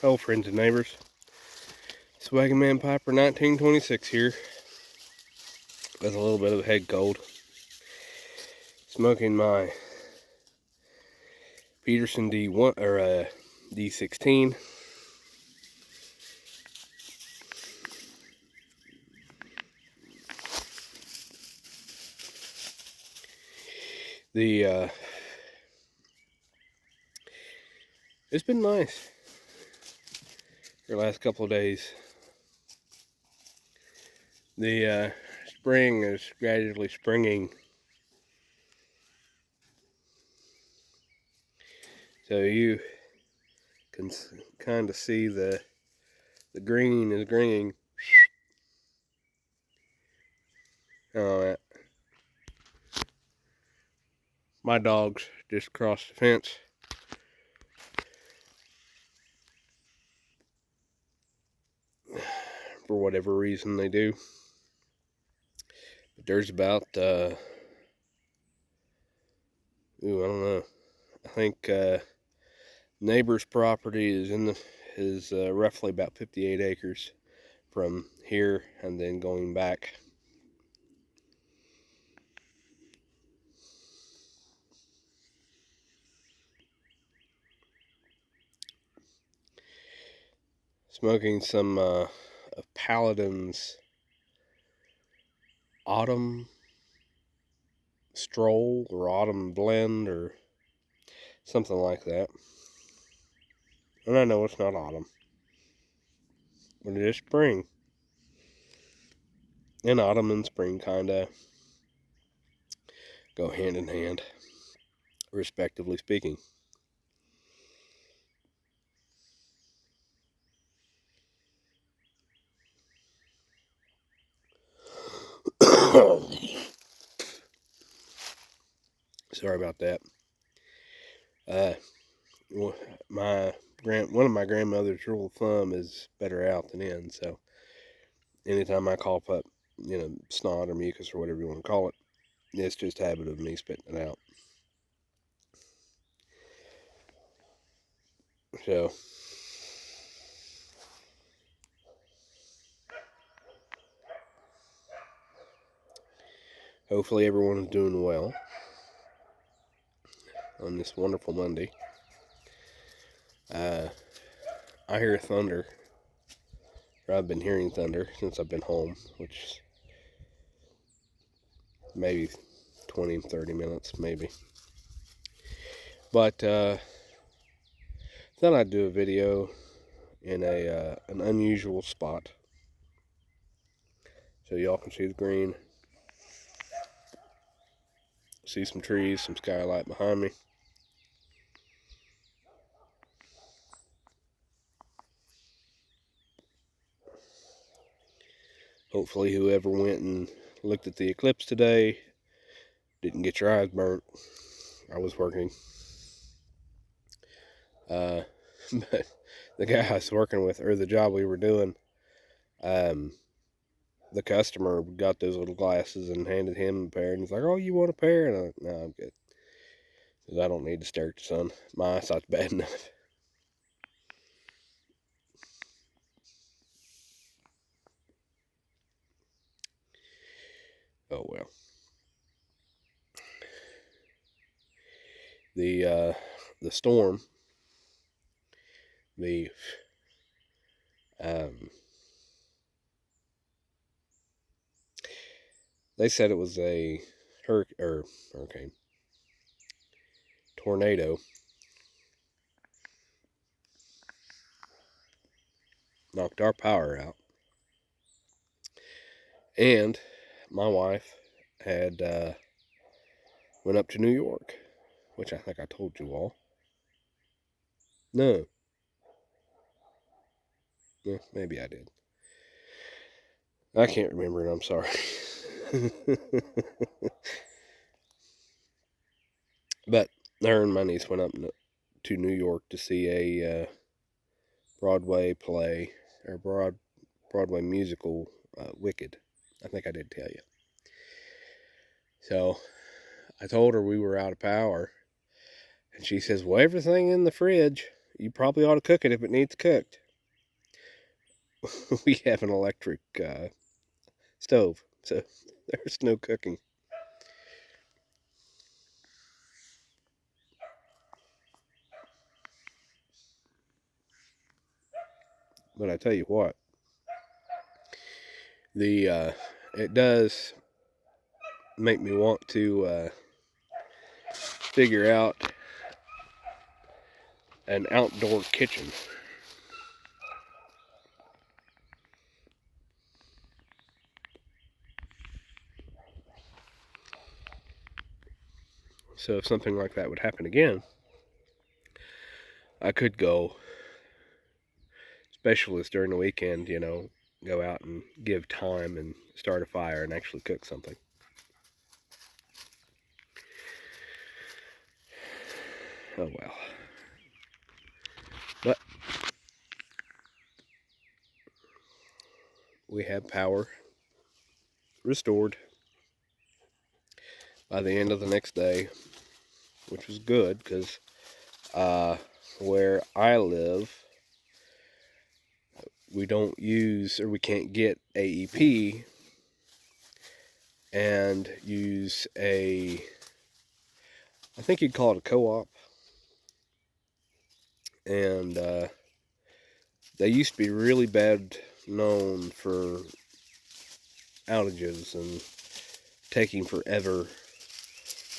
Hello, friends and neighbors. Swaggin' Man Piper 1926 here with a little bit of a head cold. Smoking my Peterson D1 or D16. It's been nice for the last couple of days. The spring is gradually springing, so you can kind of see the green is greening. Oh, my dogs just crossed the fence. For whatever reason they do. But there's about, I don't know. I think neighbor's property is roughly about 58 acres from here and then going back. Smoking some of Paladin's Autumn Stroll or Autumn Blend or something like that. And I know it's not autumn, but it is spring. And autumn and spring kind of go hand in hand, respectively speaking. Sorry about that. One of my grandmother's rule of thumb is better out than in. So anytime I cough up, snot or mucus or whatever you want to call it, it's just a habit of me spitting it out. So hopefully everyone is doing well on this wonderful Monday. I hear thunder. Or I've been hearing thunder since I've been home, which maybe 20, 30 minutes, maybe. But thought I'd do a video in an unusual spot, so y'all can see the green, see some trees, some skylight behind me. Hopefully whoever went and looked at the eclipse today didn't get your eyes burnt. I was working. But the guy I was working with, or the job we were doing, the customer got those little glasses and handed him a pair, and he's like, "Oh, you want a pair?" And I'm like, "No, I'm good, because I don't need to stare at the sun. My eyesight's bad enough." Oh well. The storm, the they said it was a hurricane, tornado, knocked our power out, and my wife had went up to New York, which I think I told you all. No, maybe I did. I can't remember, and I'm sorry. But her and my niece went up to New York to see a Broadway play, or Broadway musical, Wicked. I think I did tell you. So I told her we were out of power, and she says, "Well, everything in the fridge You probably ought to cook it if it needs cooked. We have an electric stove, so there's no cooking. But I tell you what, the it does make me want to figure out an outdoor kitchen. So if something like that would happen again, I could go specialist during the weekend, go out and give time and start a fire and actually cook something. Oh well. But we had power restored by the end of the next day, which was good because where I live, we don't use or we can't get AEP and use I think you'd call it a co-op. And they used to be really bad known for outages and taking forever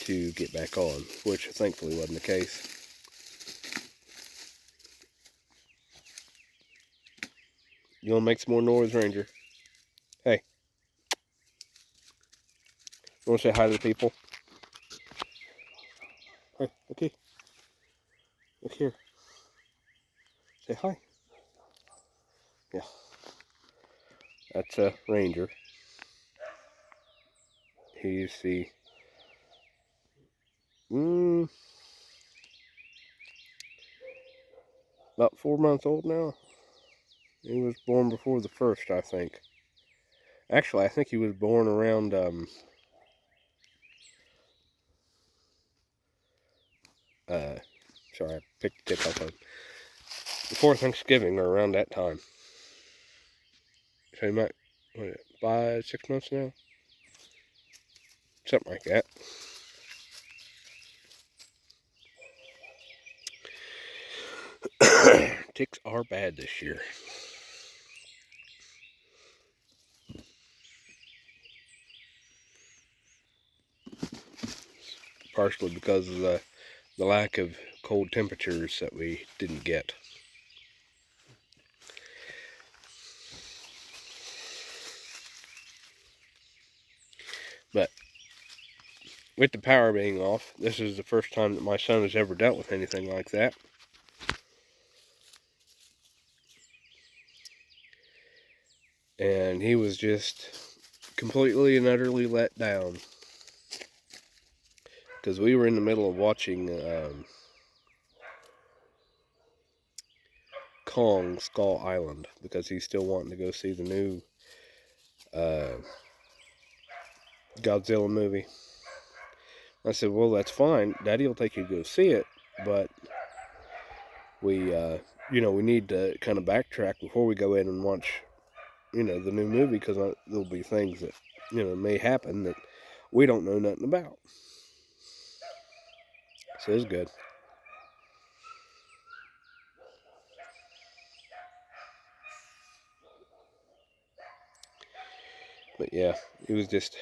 to get back on, which thankfully wasn't the case. You want to make some more noise, Ranger? Hey, you want to say hi to the people? Hey, okay. Look here. Say hi. Yeah. That's a Ranger. He's the about 4 months old now. He was born before the first, I think. Actually, I think he was born around sorry, I picked the tip off of before Thanksgiving or around that time. So he might, 5, 6 months now? Something like that. Ticks are bad this year. Partially because of the lack of cold temperatures that we didn't get. But with the power being off, this is the first time that my son has ever dealt with anything like that. And he was just completely and utterly let down. Because we were in the middle of watching Kong Skull Island. Because he's still wanting to go see the new Godzilla movie. I said, well, that's fine. Daddy will take you to go see it. But we need to kind of backtrack before we go in and watch, the new movie. Because there'll be things that, may happen that we don't know nothing about. So it's good. But yeah, it was just,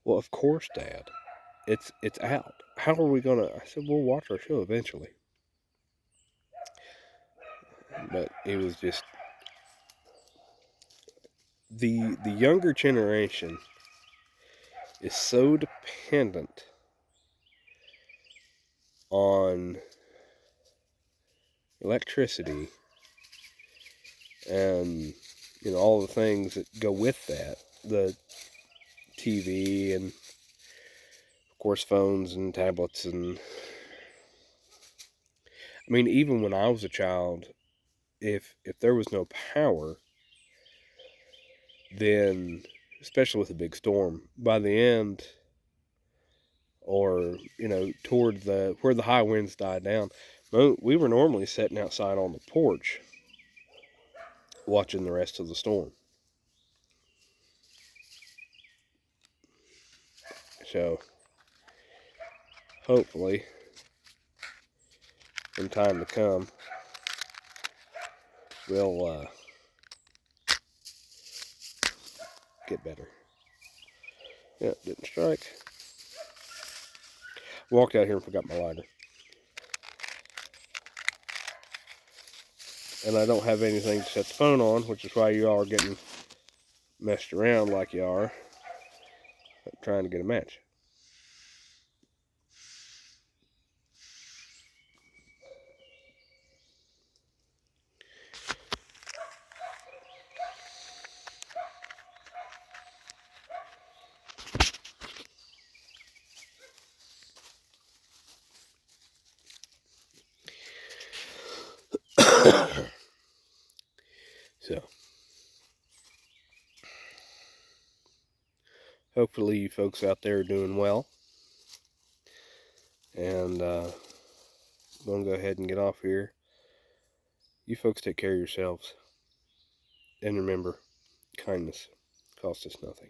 well, of course, Dad. It's out. How are we gonna? I said, we'll watch our show eventually. But it was just the younger generation is so dependent on electricity and all the things that go with that, the TV and of course phones and tablets. And I mean, even when I was a child, if there was no power, then especially with a big storm, by the end, or toward where the high winds died down, We were normally sitting outside on the porch watching the rest of the storm. So hopefully in time to come we'll get better. Yeah, didn't strike. Walked out here and forgot my lighter. And I don't have anything to set the phone on, which is why you all are getting messed around like you are, trying to get a match. So, hopefully you folks out there are doing well. And I'm going to go ahead and get off here. You folks take care of yourselves. And remember, kindness costs us nothing.